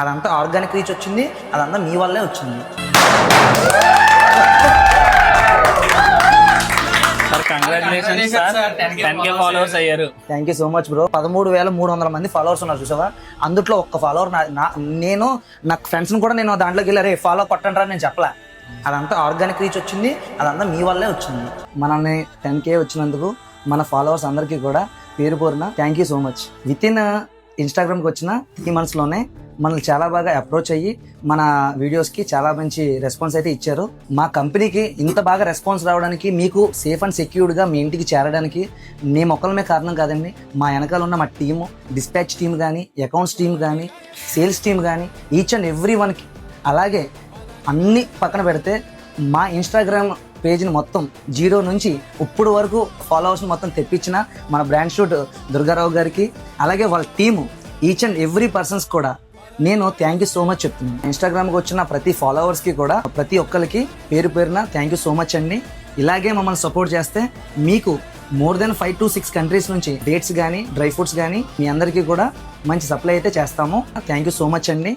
అదంతా organic reach వచ్చింది, అదంతా మీ వల్లే వచ్చింది. కంగ్రాచులేషన్స్ సార్, 10K ఫాలోవర్స్ అయ్యారు. Thank you so much bro. 13,300 మంది ఫాలోవర్స్ ఉన్నారు చూసావా, అందుట్లో ఒక్క ఫాలోవర్ నేను నాకు ఫ్రెండ్స్ని కూడా నేను దాంట్లోకి వెళ్ళారే ఫాలో కొట్టండి రా నేను చెప్పలే. అదంతా ఆర్గానిక్ రీచ్ వచ్చింది, అదంతా మీ వల్లే వచ్చింది. మనల్ని 10K వచ్చినందుకు మన ఫాలోవర్స్ అందరికీ కూడా పేరు పేరున thank you so much. Within ఇన్స్టాగ్రామ్కి వచ్చిన 3 monthsలోనే మనల్ని చాలా బాగా అప్రోచ్ అయ్యి మన వీడియోస్కి చాలా మంచి రెస్పాన్స్ అయితే ఇచ్చారు. మా కంపెనీకి ఇంత బాగా రెస్పాన్స్ రావడానికి, మీకు సేఫ్ అండ్ సెక్యూర్డ్గా మీ ఇంటికి చేరడానికి మేము ఒక్కలమే కారణం కాదండి. మా వెనకాల ఉన్న మా టీము, డిస్పాచ్ టీమ్ కానీ, అకౌంట్స్ టీమ్ కానీ, సేల్స్ టీమ్ కానీ, ఈచ్ అండ్ ఎవ్రీ వన్కి, అలాగే అన్ని పక్కన పెడితే మా ఇన్స్టాగ్రామ్ పేజ్ని మొత్తం 0 నుంచి ఇప్పుడు వరకు ఫాలోవర్స్ని మొత్తం తెప్పించిన మన బ్రాండ్ షూట్ దుర్గారావు గారికి, అలాగే వాళ్ళ team each and every persons కూడా నేను థ్యాంక్ యూ సో మచ్ చెప్తున్నాను. ఇన్స్టాగ్రామ్కి వచ్చిన ప్రతి ఫాలోవర్స్కి కూడా ప్రతి ఒక్కరికి పేరు పేరున థ్యాంక్ యూ సో మచ్ అండి. ఇలాగే మమ్మల్ని సపోర్ట్ చేస్తే మీకు more than 5 to 6 కంట్రీస్ నుంచి డేట్స్ కానీ, డ్రై ఫ్రూట్స్ కానీ మీ అందరికీ కూడా మంచి సప్లై అయితే చేస్తాము. థ్యాంక్ యూ సో మచ్ అండి.